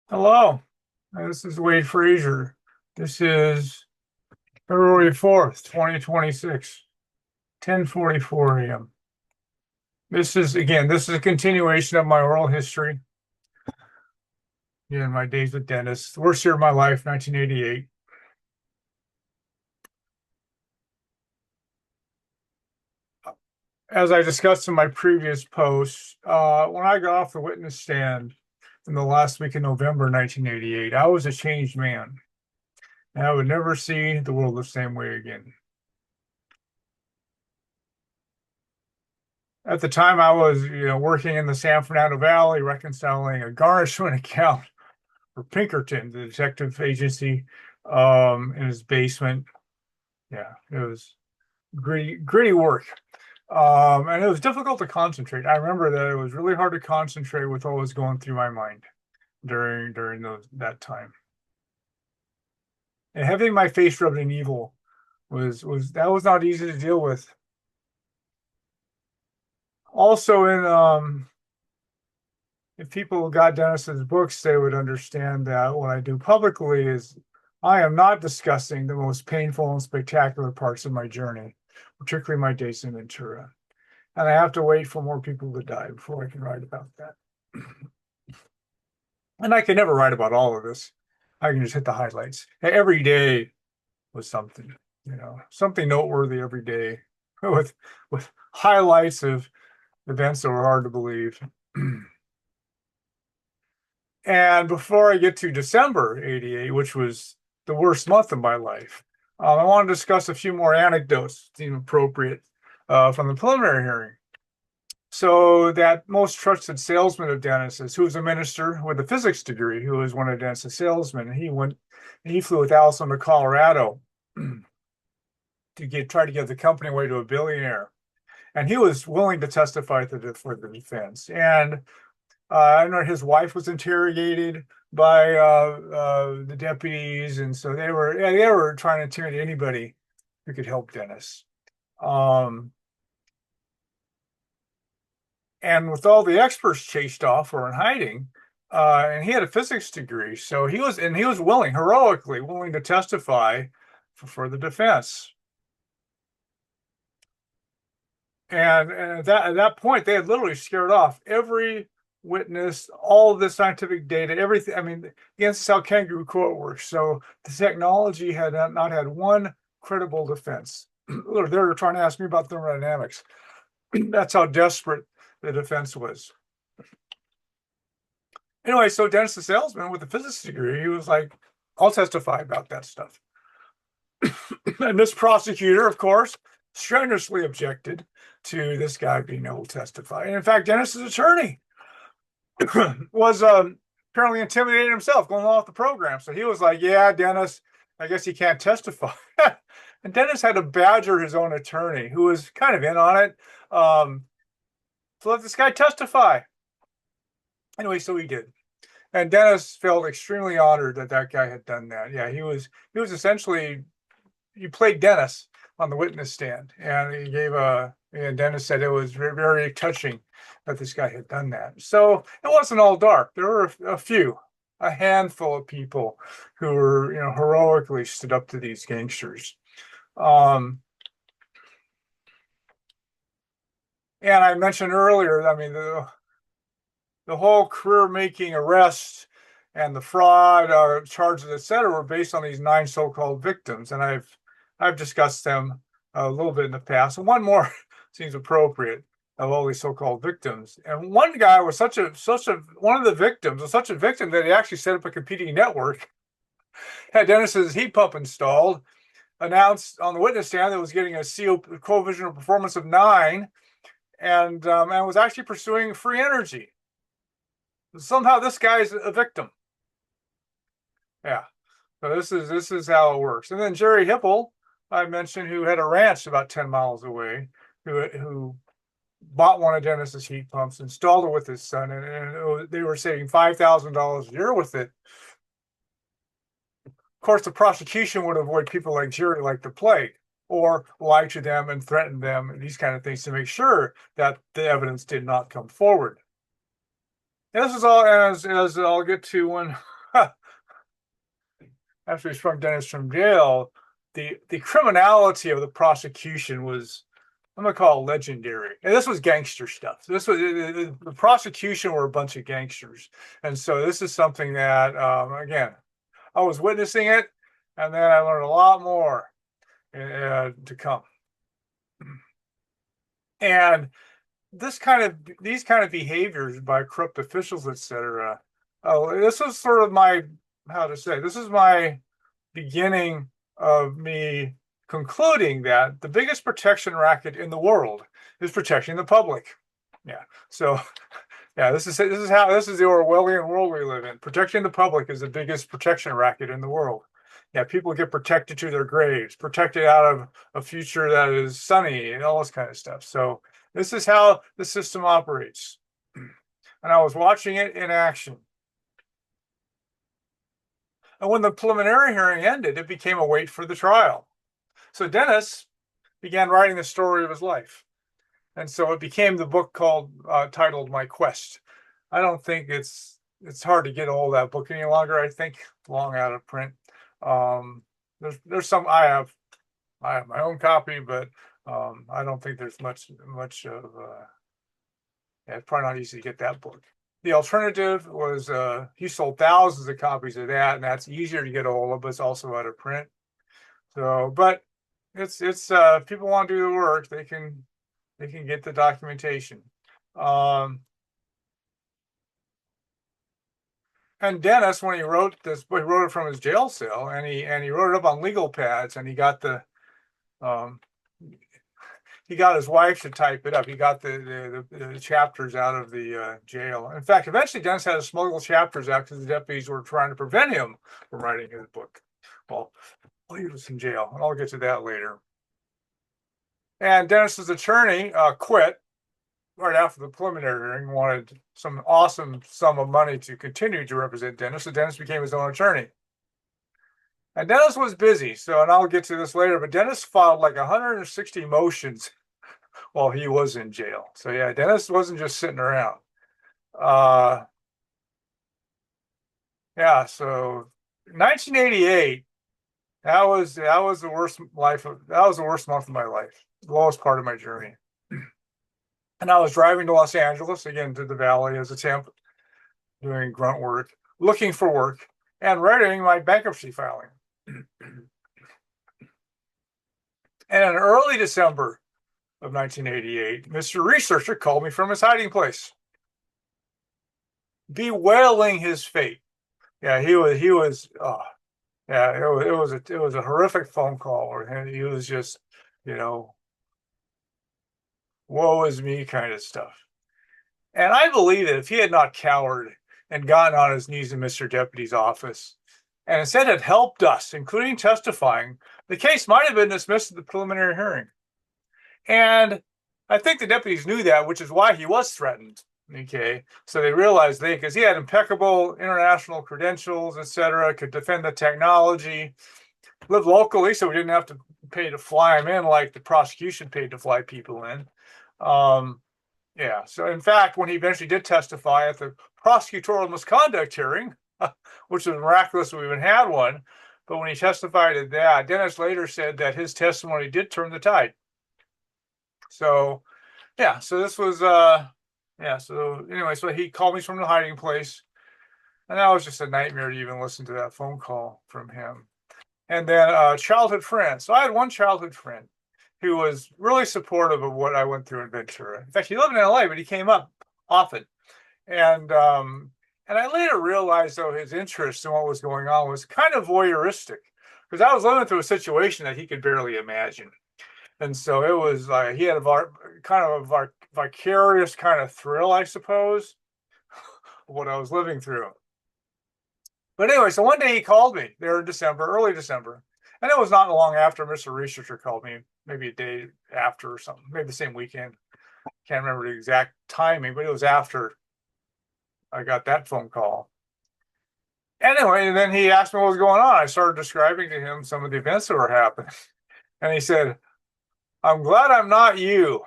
Hello, this is Wade Frazier. This is February 4th, 2026, 10:44 a.m. This is a continuation of my oral history. My days with dentists. The worst year of my life, 1988. As I discussed in my previous post, when I got off the witness stand in the last week of November 1988, I was a changed man. And I would never see the world the same way again. At the time, I was, working in the San Fernando Valley, reconciling a garnishment account for Pinkerton, the detective agency, in his basement. Yeah, it was gritty work, and it was difficult to concentrate. I remember that it was really hard to concentrate with what was going through my mind during that time. And having my face rubbed in evil was not easy to deal with. Also, in if people got Dennis's books, they would understand that what I do publicly is I am not discussing the most painful and spectacular parts of my journey, particularly my days in Ventura. And I have to wait for more people to die before I can write about that. And I can never write about all of this. I can just hit the highlights. Every day was something, something noteworthy every day with highlights of events that were hard to believe. And before I get to December 88, which was the worst month of my life, I want to discuss a few more anecdotes deemed appropriate from the preliminary hearing. So that most trusted salesman of Dennis's, who was a minister with a physics degree, who was one of Dennis's salesmen, he flew with Allison to Colorado to try to get the company away to a billionaire. And he was willing to testify for the defense. And I know his wife was interrogated by the deputies, and so they were trying to intimidate anybody who could help Dennis. And with all the experts chased off or in hiding, and he had a physics degree, so he was heroically willing to testify for the defense. And at that point, they had literally scared off every witness, all of the scientific data, everything. I mean, against how kangaroo court works. So the technology had not had one credible defense. They were trying to ask me about thermodynamics. That's how desperate the defense was. Anyway, so Dennis, the salesman with the physics degree, he was like, I'll testify about that stuff. And this prosecutor, of course, strenuously objected to this guy being able to testify. And in fact, Dennis's attorney was apparently intimidated himself going along with the program. So he was like, yeah, Dennis, I guess he can't testify. And Dennis had to badger his own attorney, who was kind of in on it, to let this guy testify. Anyway, so he did. And Dennis felt extremely honored that that guy had done that. Yeah, he was essentially, you played Dennis on the witness stand, and and Dennis said it was very, very touching that this guy had done that. So it wasn't all dark. There were a handful of people who were, heroically stood up to these gangsters. Um, and I mentioned earlier, I mean, the whole career-making arrests and the fraud charges, et cetera, were based on these 9 so-called victims, and I've discussed them a little bit in the past. And one more seems appropriate of all these so-called victims. And one guy was one of the victims was such a victim that he actually set up a competing network, had Dennis's heat pump installed, announced on the witness stand that it was getting a CO coefficient of performance of 9, and was actually pursuing free energy. Somehow this guy's a victim. Yeah. So this is how it works. And then Jerry Hipple, I mentioned, who had a ranch about 10 miles away, who bought one of Dennis's heat pumps, installed it with his son, and they were saving $5,000 a year with it. Of course, the prosecution would avoid people like Jerry like the plague, or lie to them and threaten them, and these kind of things to make sure that the evidence did not come forward. And this is all as I'll get to after he sprung Dennis from jail, the criminality of the prosecution was, I'm gonna call it legendary. And this was gangster stuff. This was the prosecution were a bunch of gangsters, and so this is something that again I was witnessing it, and then I learned a lot more to come. And these kind of behaviors by corrupt officials, etc. Oh, this is sort of my how to say this is my beginning of me concluding that the biggest protection racket in the world is protecting the public. Yeah. So yeah, this is the Orwellian world we live in. Protecting the public is the biggest protection racket in the world. Yeah, people get protected to their graves, protected out of a future that is sunny and all this kind of stuff. So this is how the system operates. And I was watching it in action. And when the preliminary hearing ended, it became a wait for the trial. So Dennis began writing the story of his life. And so it became the book called titled My Quest. I don't think it's hard to get hold of that book any longer. I think long out of print. There's some I have my own copy, but I don't think there's much of yeah, it's probably not easy to get that book. The alternative was he sold thousands of copies of that, and that's easier to get a hold of, but it's also out of print. So, but it's people want to do the work, they can get the documentation. And Dennis, when he wrote this, he wrote it from his jail cell, and he wrote it up on legal pads, and he got his wife to type it up. He got the chapters out of the jail. In fact, eventually Dennis had to smuggle chapters out because the deputies were trying to prevent him from writing his book. Well, he was in jail, and I'll get to that later. And Dennis's attorney quit right after the preliminary hearing, wanted some awesome sum of money to continue to represent Dennis, so Dennis became his own attorney. And Dennis was busy, so, and I'll get to this later, but Dennis filed like 160 motions while he was in jail. So yeah, Dennis wasn't just sitting around. Yeah, so 1988, that was the worst month of my life, the lowest part of my journey. And I was driving to Los Angeles, again to the Valley as a temp, doing grunt work, looking for work, and writing my bankruptcy filing. And in early December of 1988, Mr. Researcher called me from his hiding place, bewailing his fate. Yeah, he was. Yeah, it was a horrific phone call where he was just, woe is me kind of stuff. And I believe that if he had not cowered and gotten on his knees in Mr. Deputy's office and instead had helped us, including testifying, the case might have been dismissed at the preliminary hearing. And I think the deputies knew that, which is why he was threatened. Okay, so they realized because he had impeccable international credentials, etc., could defend the technology, lived locally, so we didn't have to pay to fly him in like the prosecution paid to fly people in. Yeah, so in fact, when he eventually did testify at the prosecutorial misconduct hearing, which was miraculous we even had one, but when he testified at that, Dennis later said that his testimony did turn the tide. So, yeah, so this was, so anyway, so he called me from the hiding place, and that was just a nightmare to even listen to that phone call from him. And then childhood friend. So I had one childhood friend who was really supportive of what I went through in Ventura. In fact, he lived in LA, but he came up often. And I later realized, though, his interest in what was going on was kind of voyeuristic, because I was living through a situation that he could barely imagine. And so it was like he had a vicarious kind of thrill, I suppose, of what I was living through. But anyway, so one day he called me there in December, early December. And it was not long after Mr. Researcher called me, maybe a day after or something, maybe the same weekend. Can't remember the exact timing, but it was after I got that phone call. Anyway, and then he asked me what was going on. I started describing to him some of the events that were happening. And he said, "I'm glad I'm not you."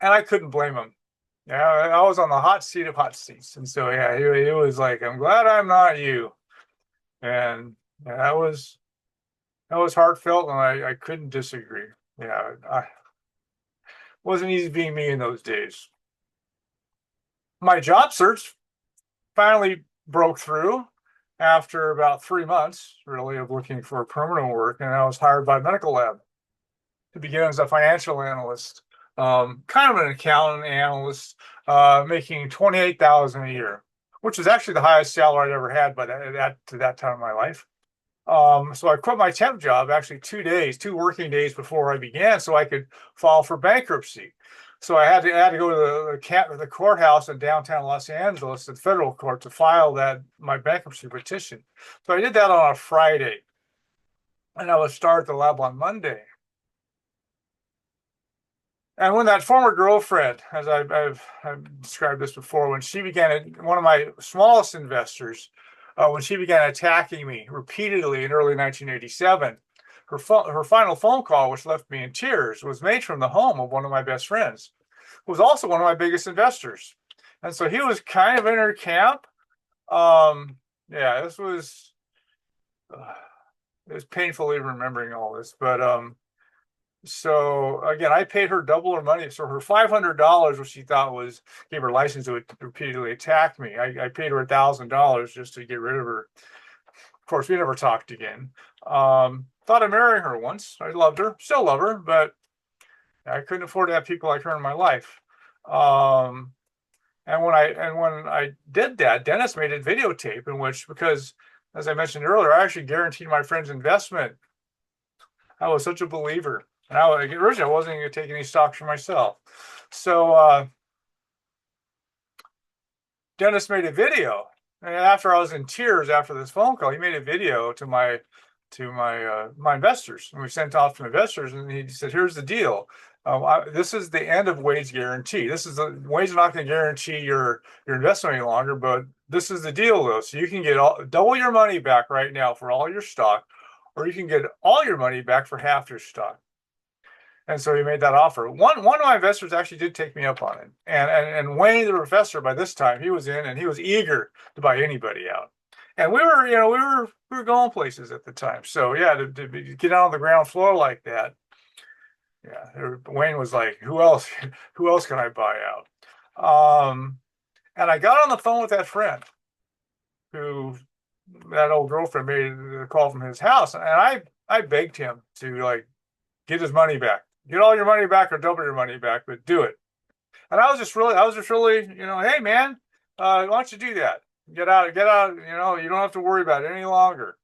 And I couldn't blame him. Yeah, I was on the hot seat of hot seats. And so, yeah, he was like, I'm glad I'm not you. And yeah, that was heartfelt, and I couldn't disagree. Yeah, I wasn't easy being me in those days. My job search finally broke through after about 3 months, really, of looking for permanent work, and I was hired by Medical Lab to begin as a financial analyst, kind of an accountant analyst, making 28,000 a year, which was actually the highest salary I'd ever had by that to that time of my life. So I quit my temp job actually 2 days, 2 working days before I began, so I could file for bankruptcy. So I had to go to the courthouse in downtown Los Angeles, the federal court, to file that my bankruptcy petition. So I did that on a Friday, and I would start the lab on Monday. And when that former girlfriend, as I've described this before, when she began, one of my smallest investors, when she began attacking me repeatedly in early 1987, her final phone call, which left me in tears, was made from the home of one of my best friends, who was also one of my biggest investors. And so he was kind of in her camp. Yeah, uh, it was painfully remembering all this, but so again, I paid her double her money. So her $500, which she thought was gave her license to repeatedly attack me, I paid her $1,000 just to get rid of her. Of course, we never talked again. Thought of marrying her once. I loved her, still love her, but I couldn't afford to have people like her in my life. Um, and when I did that, Dennis made a videotape in which, because as I mentioned earlier, I actually guaranteed my friend's investment. I was such a believer. And originally I wasn't going to take any stocks for myself. So Dennis made a video. And after I was in tears after this phone call, he made a video to my investors. And we sent off to investors, and he said, "Here's the deal. This is the end of Wade's guarantee. Wade's not going to guarantee your investment any longer, but this is the deal, though. So you can get double your money back right now for all your stock, or you can get all your money back for half your stock." And so he made that offer. One of my investors actually did take me up on it. And Wayne, the professor, by this time, he was in and he was eager to buy anybody out. And we were going places at the time. So yeah, to get out on the ground floor like that, yeah, Wayne was like, who else can I buy out? And I got on the phone with that friend who that old girlfriend made a call from his house, and I begged him to like get his money back. Get all your money back or double your money back, but do it. And I was just really, hey man, why don't you do that? Get out, you don't have to worry about it any longer.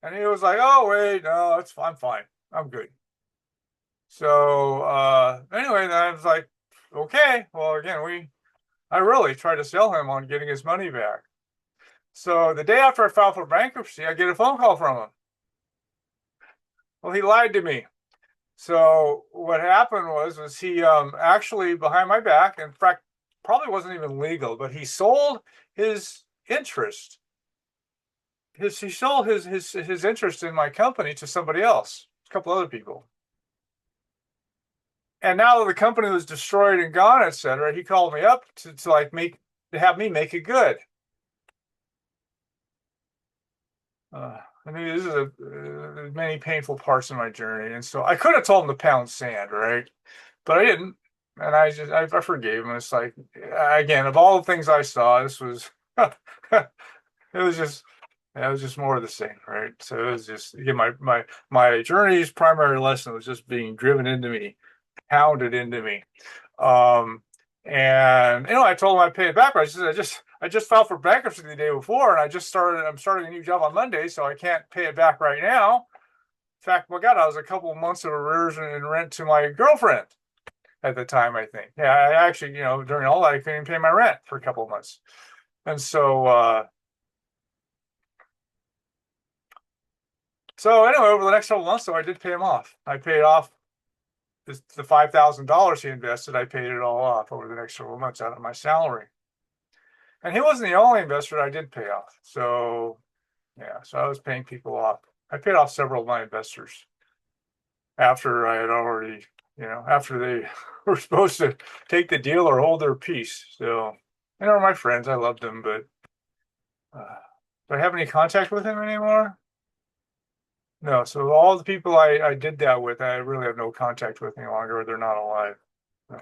And he was like, oh wait, no, I'm fine. I'm good. So anyway, then I was like, okay, well again, I really tried to sell him on getting his money back. So the day after I filed for bankruptcy, I get a phone call from him. Well, he lied to me. So what happened was he actually behind my back, in fact, probably wasn't even legal, but he sold his interest. He sold his interest in my company to somebody else, a couple other people. And now that the company was destroyed and gone, etc., he called me up to like to have me make it good. I mean, this is many painful parts of my journey, and so I could have told him to pound sand, right? But I didn't, and I forgave him. It's like again, of all the things I saw, this was it was just more of the same, right? So it was just again my journey's primary lesson was just being driven into me, pounded into me. Um, and I told him I'd pay it back, but I just filed for bankruptcy the day before, and I'm starting a new job on Monday, so I can't pay it back right now. In fact, my God, I was a couple of months of arrears in rent to my girlfriend at the time, I think. Yeah, I actually, during all that, I couldn't pay my rent for a couple of months. And so anyway, over the next couple of months, so I did pay him off. I paid off the $5,000 he invested. I paid it all off over the next several months out of my salary. And he wasn't the only investor I did pay off. So yeah, so I was paying people off. I paid off several of my investors after I had already after they were supposed to take the deal or hold their peace. So, my friends, I loved them, but do I have any contact with them anymore? No. So all the people I did that with, I really have no contact with any longer. They're not alive. So,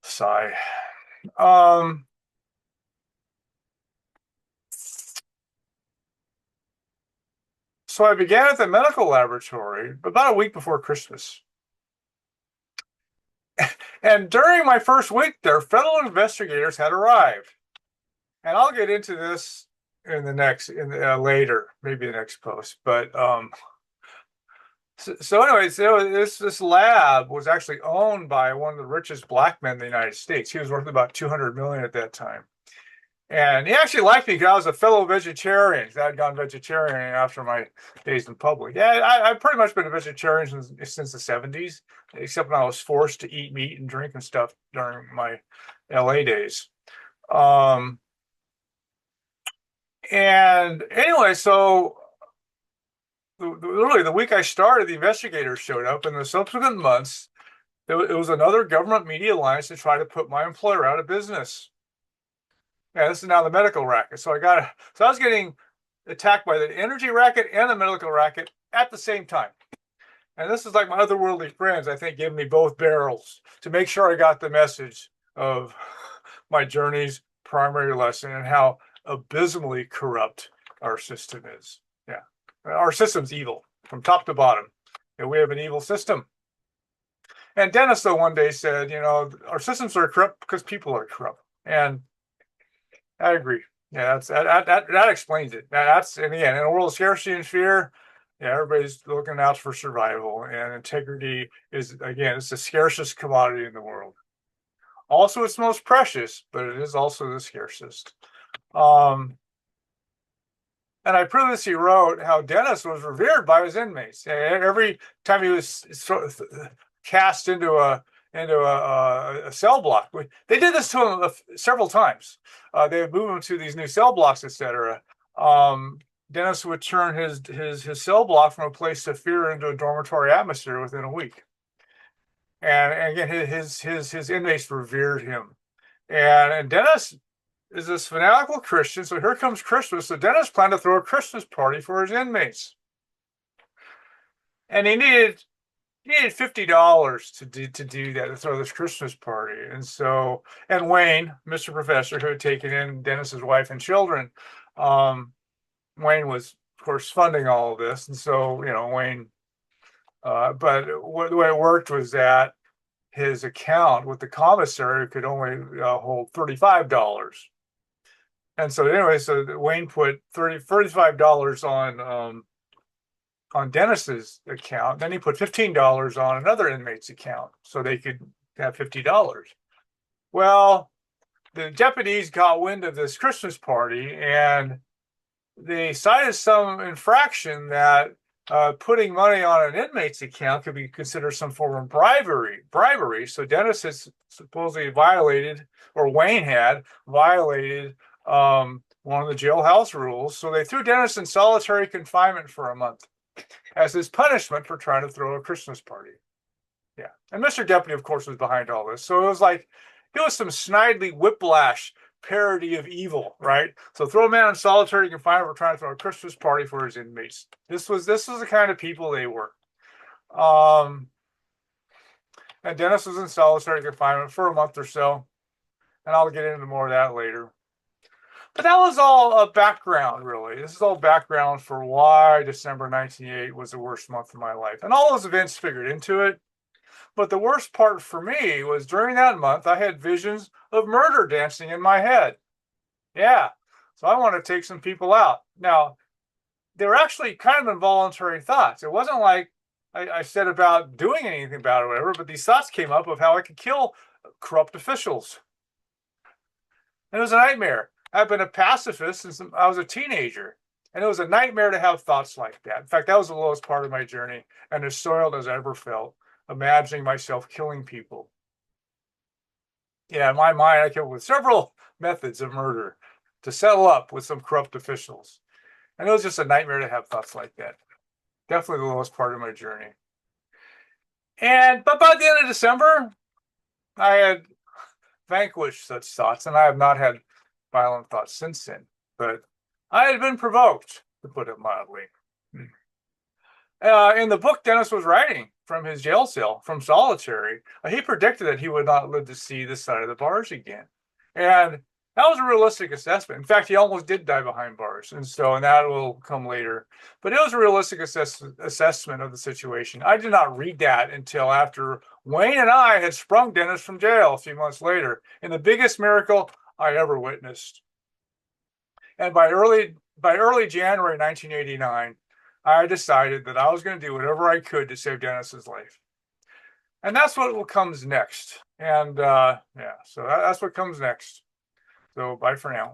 sigh. Um, so I began at the medical laboratory about a week before Christmas. And during my first week there, federal investigators had arrived. And I'll get into this later, maybe the next post. But anyways, this lab was actually owned by one of the richest black men in the United States. He was worth about 200 million at that time. And he actually liked me because I was a fellow vegetarian. I had gone vegetarian after my days in public. Yeah, I've pretty much been a vegetarian since the 70s, except when I was forced to eat meat and drink and stuff during my LA days. And anyway, so literally the week I started, the investigators showed up. In the subsequent months, it was another government media alliance to try to put my employer out of business. Yeah, this is now the medical racket. So I was getting attacked by the energy racket and the medical racket at the same time. And this is like my otherworldly friends, I think, giving me both barrels to make sure I got the message of my journey's primary lesson and how abysmally corrupt our system is. Yeah, our system's evil from top to bottom. And we have an evil system. And Dennis, though, one day said, our systems are corrupt because people are corrupt. And I agree. Yeah, that explains it. That's, and again, in a world of scarcity and fear, yeah, everybody's looking out for survival, and integrity is, again, it's the scarcest commodity in the world. Also, it's most precious, but it is also the scarcest. And I previously wrote how Dennis was revered by his inmates. Every time he was cast into a cell block, they did this to him several times. They would move him to these new cell blocks, etc. Dennis would turn his cell block from a place of fear into a dormitory atmosphere within a week. And again, his inmates revered him. And Dennis is this fanatical Christian. So here comes Christmas. So Dennis planned to throw a Christmas party for his inmates. And he needed $50 to do that, to throw this Christmas party. And Wayne, Mr. Professor, who had taken in Dennis's wife and children, Wayne was, of course, funding all of this. And so, Wayne, but the way it worked was that his account with the commissary could only hold $35. And so anyway, so Wayne put $35 on Dennis's account. Then he put $15 on another inmate's account so they could have $50. Well, the deputies got wind of this Christmas party and they cited some infraction that putting money on an inmate's account could be considered some form of bribery. So Dennis has supposedly violated, or Wayne had violated, one of the jailhouse rules. So they threw Dennis in solitary confinement for a month as his punishment for trying to throw a Christmas party. Yeah. And Mr. Deputy, of course, was behind all this. So it was some snidely whiplash parody of evil, right? So throw a man in solitary confinement for trying to throw a Christmas party for his inmates. This was the kind of people they were. And Dennis was in solitary confinement for a month or so. And I'll get into more of that later. But that was all a background, really. This is all background for why December 1988 was the worst month of my life. And all those events figured into it. But the worst part for me was during that month, I had visions of murder dancing in my head. Yeah. So I want to take some people out. Now, they were actually kind of involuntary thoughts. It wasn't like I said about doing anything about it or whatever, but these thoughts came up of how I could kill corrupt officials. And it was a nightmare. I've been a pacifist since I was a teenager. And it was a nightmare to have thoughts like that. In fact, that was the lowest part of my journey, and as soiled as I ever felt, imagining myself killing people. Yeah, in my mind, I came up with several methods of murder to settle up with some corrupt officials. And it was just a nightmare to have thoughts like that. Definitely the lowest part of my journey. But by the end of December, I had vanquished such thoughts, and I have not had violent thoughts since then. But I had been provoked, to put it mildly. In the book Dennis was writing from his jail cell, from solitary, he predicted that he would not live to see this side of the bars again. And that was a realistic assessment. In fact, he almost did die behind bars. And that will come later. But it was a realistic assessment of the situation. I did not read that until after Wayne and I had sprung Dennis from jail a few months later, in the biggest miracle I ever witnessed. And by early January 1989, I decided that I was going to do whatever I could to save Dennis's life. And that's what comes next. And yeah, so that's what comes next. So bye for now.